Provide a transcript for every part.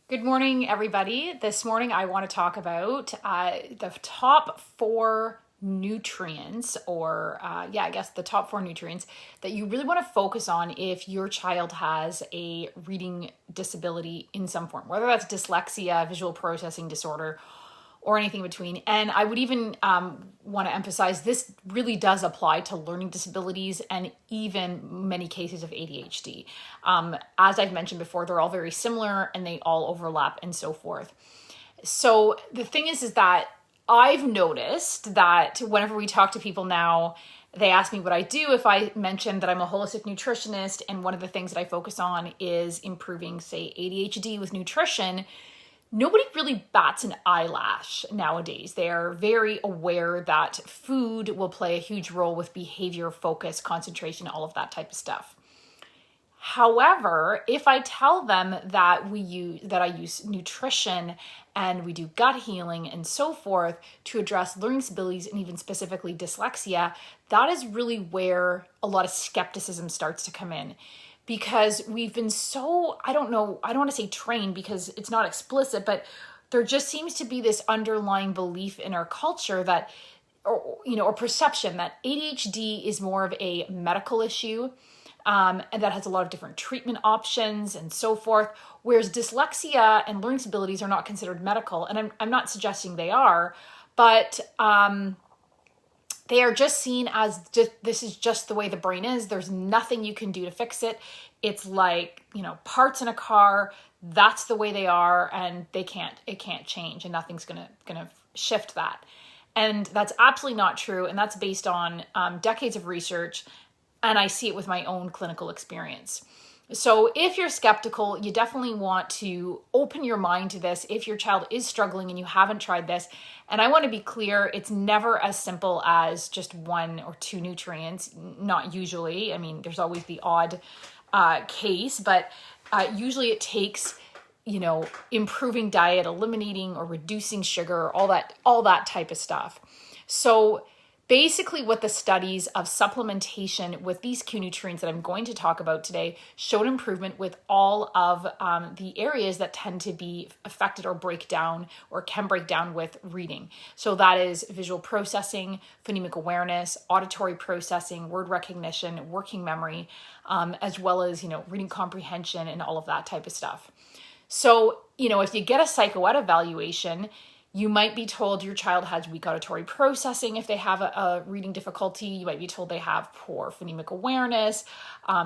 Good morning, everybody. This morning I want to talk about the top four nutrients, the top four nutrients that you really want to focus on if your child has a reading disability in some form, whether that's dyslexia, visual processing disorder, or anything between. And I would even want to emphasize this really does apply to learning disabilities and even many cases of ADHD. As I've mentioned before, they're all very similar and they all overlap and so forth. So the thing is that I've noticed that whenever we talk to people now, they ask me what I do if I mention that I'm a holistic nutritionist, and one of the things that I focus on is improving, say, ADHD with nutrition. Nobody really bats an eyelash nowadays. They're very aware that food will play a huge role with behavior, focus, concentration, all of that type of stuff. However, if I tell them that I use nutrition and we do gut healing and so forth to address learning disabilities and even specifically dyslexia, that is really where a lot of skepticism starts to come in. Because we've been so, I don't want to say trained because it's not explicit, but there just seems to be this underlying belief in our culture that, or perception that ADHD is more of a medical issue, and that has a lot of different treatment options and so forth, whereas dyslexia and learning disabilities are not considered medical. And I'm not suggesting they are, but they are just seen as this is just the way the brain is. There's nothing you can do to fix it. It's like, parts in a car, that's the way they are, and it can't change, and nothing's gonna shift that. And that's absolutely not true. And that's based on decades of research. And I see it with my own clinical experience. So if you're skeptical, you definitely want to open your mind to this if your child is struggling and you haven't tried this. And I want to be clear, it's never as simple as just one or two nutrients, not usually. I mean, there's always the odd case, but usually it takes, improving diet, eliminating or reducing sugar, all that type of stuff. So basically, what the studies of supplementation with these key nutrients that I'm going to talk about today showed improvement with all of the areas that tend to be affected or can break down with reading. So that is visual processing, phonemic awareness, auditory processing, word recognition, working memory, as well as, reading comprehension and all of that type of stuff. So, if you get a psychoed evaluation, you might be told your child has weak auditory processing if they have a reading difficulty. You might be told they have poor phonemic awareness,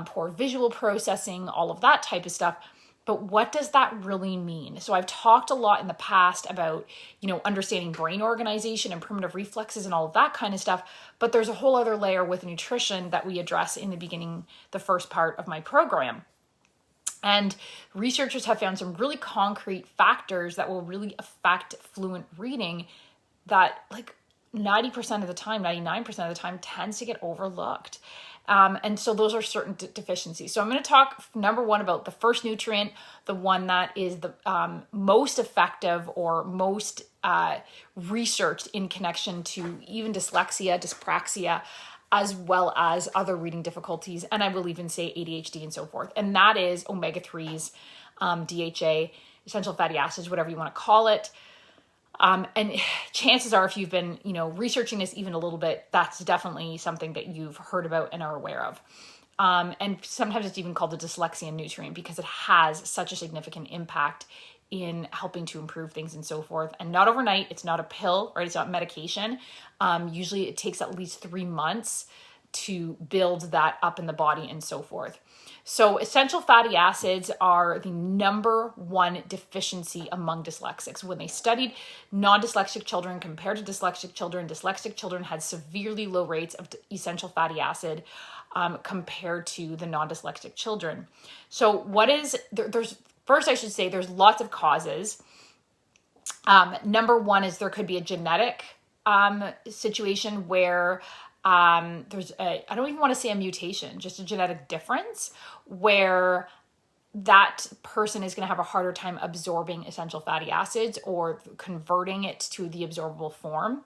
poor visual processing, all of that type of stuff. But what does that really mean? So I've talked a lot in the past about, understanding brain organization and primitive reflexes and all of that kind of stuff. But there's a whole other layer with nutrition that we address in the first part of my program. And researchers have found some really concrete factors that will really affect fluent reading that 90% of the time, 99% of the time tends to get overlooked. And so those are certain deficiencies. So I'm going to talk, number one, about the first nutrient, the one that is the most effective or most researched in connection to even dyslexia, dyspraxia, as well as other reading difficulties, and I will even say ADHD and so forth. And that is omega-3s, DHA, essential fatty acids, whatever you want to call it. And chances are, if you've been, researching this even a little bit, that's definitely something that you've heard about and are aware of. And sometimes it's even called the dyslexia nutrient because it has such a significant impact in helping to improve things and so forth. And not overnight, it's not a pill, right? It's not medication. Usually it takes at least 3 months to build that up in the body and so forth. So essential fatty acids are the number one deficiency among dyslexics. When they studied non-dyslexic children compared to dyslexic children had severely low rates of essential fatty acid compared to the non-dyslexic children. So first, I should say there's lots of causes. Number one is there could be a genetic situation where I don't even want to say a mutation, just a genetic difference where that person is going to have a harder time absorbing essential fatty acids or converting it to the absorbable form.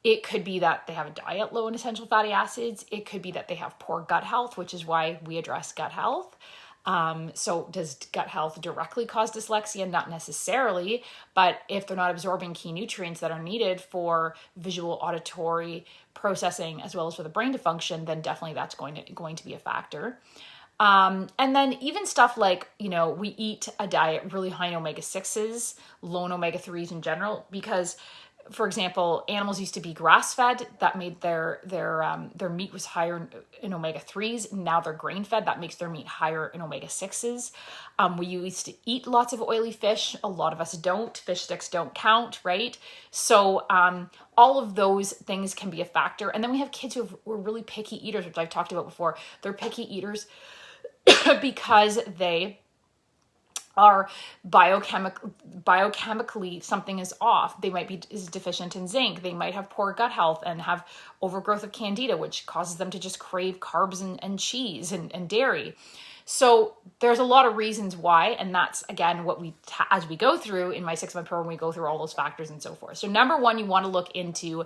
It could be that they have a diet low in essential fatty acids. It could be that they have poor gut health, which is why we address gut health. So does gut health directly cause dyslexia? Not necessarily, but if they're not absorbing key nutrients that are needed for visual, auditory processing, as well as for the brain to function, then definitely that's going to be a factor. And then even stuff like, we eat a diet really high in omega-6s, low in omega-3s in general, because, for example, animals used to be grass-fed. That made their meat was higher in omega-3s. Now they're grain-fed. That makes their meat higher in omega-6s. We used to eat lots of oily fish. A lot of us don't. Fish sticks don't count, right? So all of those things can be a factor. And then we have kids who are really picky eaters, which I've talked about before. They're picky eaters because they are biochemically something is off. They might be deficient in zinc. They might have poor gut health and have overgrowth of candida, which causes them to just crave carbs and cheese and dairy. So there's a lot of reasons why, and that's, again, what as we go through in my 6-month program, we go through all those factors and so forth. So number 1, you want to look into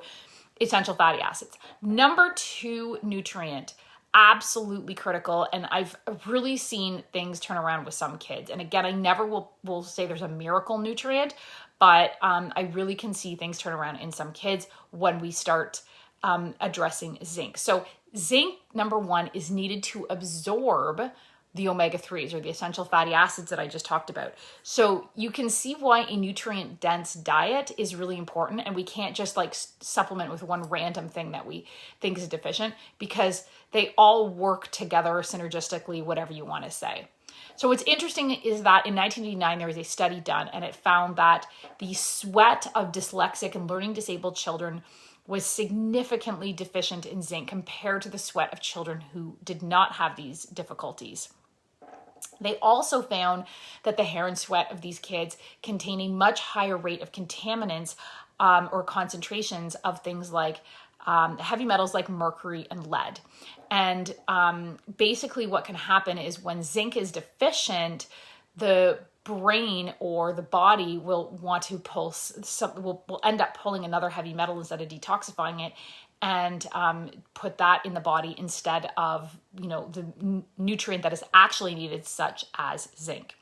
essential fatty acids. Number 2, nutrient. Absolutely critical. And I've really seen things turn around with some kids. And again, I never will say there's a miracle nutrient, but I really can see things turn around in some kids when we start addressing zinc. So zinc, number 1, is needed to absorb the omega-3s or the essential fatty acids that I just talked about. So you can see why a nutrient dense diet is really important, and we can't just like supplement with one random thing that we think is deficient, because they all work together synergistically, whatever you want to say. So what's interesting is that in 1989, there was a study done, and it found that the sweat of dyslexic and learning disabled children was significantly deficient in zinc compared to the sweat of children who did not have these difficulties. They also found that the hair and sweat of these kids contain a much higher rate of contaminants or concentrations of things like heavy metals like mercury and lead. And basically what can happen is when zinc is deficient, the brain or the body will want to will end up pulling another heavy metal instead of detoxifying it, and put that in the body instead of, the nutrient that is actually needed, such as zinc.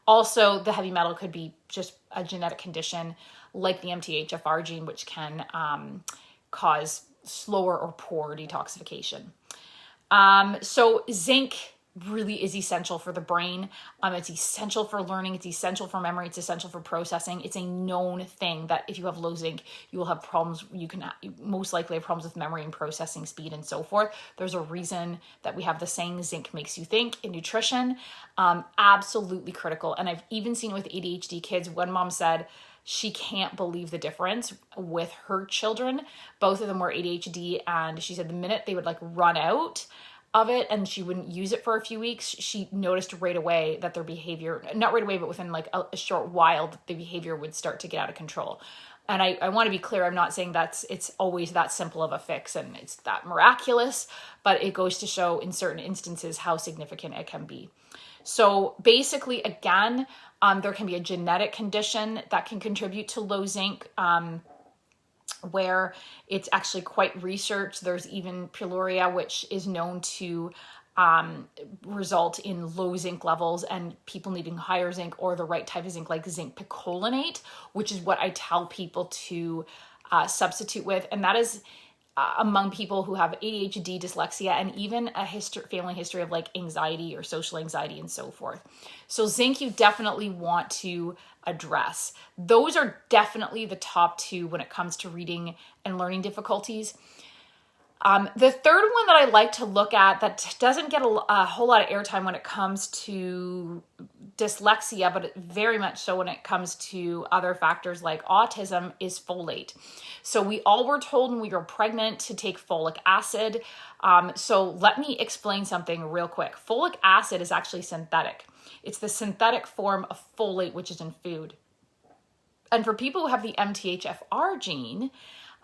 Also, the heavy metal could be just a genetic condition like the MTHFR gene, which can cause slower or poor detoxification. So zinc really is essential for the brain. It's essential for learning. It's essential for memory. It's essential for processing. It's a known thing that if you have low zinc, you will have problems. You can most likely have problems with memory and processing speed and so forth. There's a reason that we have the saying, zinc makes you think, in nutrition. Absolutely critical. And I've even seen with ADHD kids, one mom said she can't believe the difference with her children. Both of them were ADHD, and she said the minute they would run out of it and she wouldn't use it for a few weeks, she noticed right away that their behavior, not right away, but within a short while, that the behavior would start to get out of control. And I want to be clear, I'm not saying it's always that simple of a fix and it's that miraculous, but it goes to show in certain instances how significant it can be. So basically, again, there can be a genetic condition that can contribute to low zinc, where it's actually quite researched. There's even pyroluria, which is known to result in low zinc levels and people needing higher zinc or the right type of zinc, like zinc picolinate, which is what I tell people to substitute with. And that is among people who have ADHD, dyslexia, and even a family history of anxiety or social anxiety and so forth. So zinc you definitely want to address. Those are definitely the top 2 when it comes to reading and learning difficulties. The third one that I like to look at that doesn't get a whole lot of airtime when it comes to dyslexia, but very much so when it comes to other factors like autism, is folate. So we all were told when we were pregnant to take folic acid. So let me explain something real quick. Folic acid is actually synthetic. It's the synthetic form of folate, which is in food. And for people who have the MTHFR gene,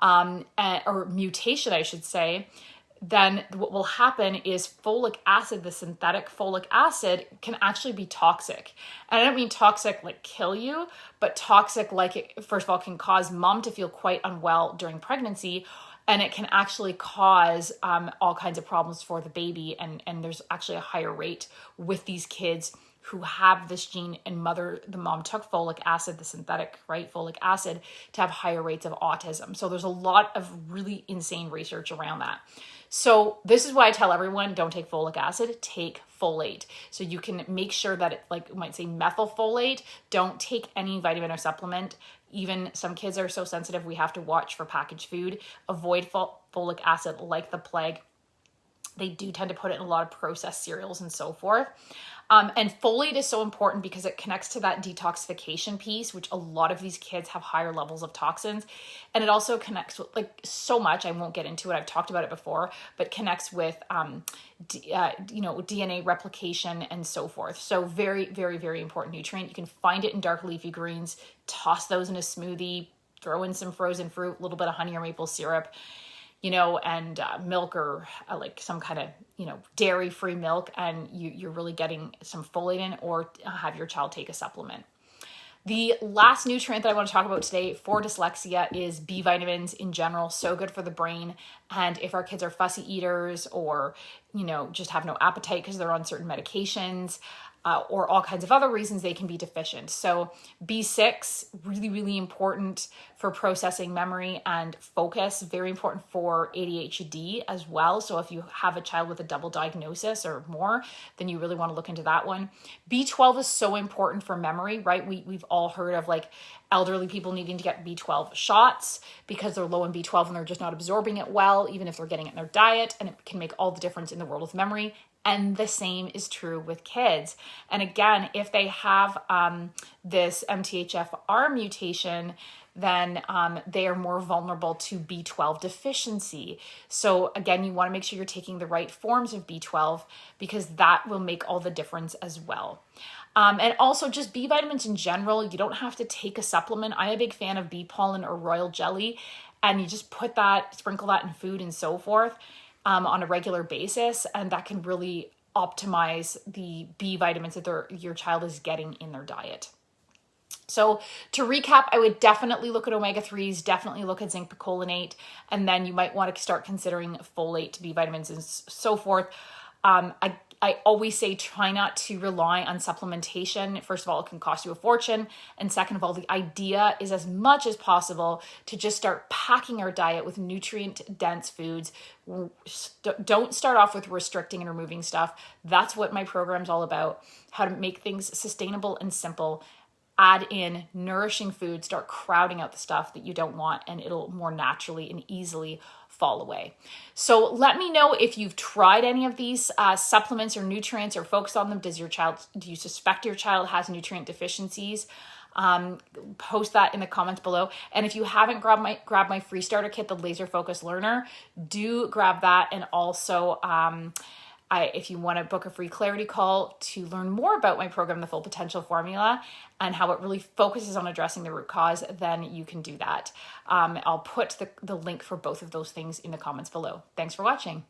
or mutation, I should say, then what will happen is folic acid, the synthetic folic acid, can actually be toxic. And I don't mean toxic like kill you, but toxic like it, first of all, can cause mom to feel quite unwell during pregnancy, and it can actually cause all kinds of problems for the baby. And there's actually a higher rate with these kids who have this gene, and the mom took folic acid, the synthetic, right, folic acid, to have higher rates of autism. So there's a lot of really insane research around that. So this is why I tell everyone, don't take folic acid, take folate. So you can make sure that it, like, you might say methylfolate. Don't take any vitamin or supplement. Even some kids are so sensitive, we have to watch for packaged food. Avoid folic acid like the plague. They do tend to put it in a lot of processed cereals and so forth. And folate is so important because it connects to that detoxification piece, which a lot of these kids have higher levels of toxins. And it also connects with, like, so much, I won't get into it, I've talked about it before, but connects with, DNA replication and so forth. So very, very, very important nutrient. You can find it in dark leafy greens. Toss those in a smoothie, throw in some frozen fruit, a little bit of honey or maple syrup, and milk, or like some kind of, dairy-free milk, and you're really getting some folate in, or have your child take a supplement. The last nutrient that I want to talk about today for dyslexia is B vitamins in general. So good for the brain. And if our kids are fussy eaters, or, just have no appetite because they're on certain medications, or all kinds of other reasons, they can be deficient. So B6, really, really important for processing memory and focus. Very important for ADHD as well. So if you have a child with a double diagnosis or more, then you really want to look into that one. B12 is so important for memory, right? We've all heard of, like, elderly people needing to get B12 shots because they're low in B12 and they're just not absorbing it well, even if they're getting it in their diet, and it can make all the difference in the world of memory. And the same is true with kids. And again, if they have this MTHFR mutation, then they are more vulnerable to B12 deficiency. So again, you want to make sure you're taking the right forms of B12, because that will make all the difference as well. And also just B vitamins in general, you don't have to take a supplement. I'm a big fan of bee pollen or royal jelly, and you just sprinkle that in food and so forth on a regular basis, and that can really optimize the B vitamins that your child is getting in their diet. So to recap, I would definitely look at omega-3s, definitely look at zinc picolinate, and then you might want to start considering folate, B vitamins, and so forth. I always say try not to rely on supplementation. First of all, it can cost you a fortune. And second of all, the idea is, as much as possible, to just start packing our diet with nutrient-dense foods. Don't start off with restricting and removing stuff. That's what my program's all about, how to make things sustainable and simple. Add in nourishing food, start crowding out the stuff that you don't want, and it'll more naturally and easily fall away. So let me know if you've tried any of these supplements or nutrients, or focused on them. Do you suspect your child has nutrient deficiencies? Post that in the comments below. And if you haven't grabbed my free starter kit, the Laser Focus Learner, do grab that. And also, if you want to book a free clarity call to learn more about my program, The Full Potential Formula, and how it really focuses on addressing the root cause, then you can do that. I'll put the link for both of those things in the comments below. Thanks for watching.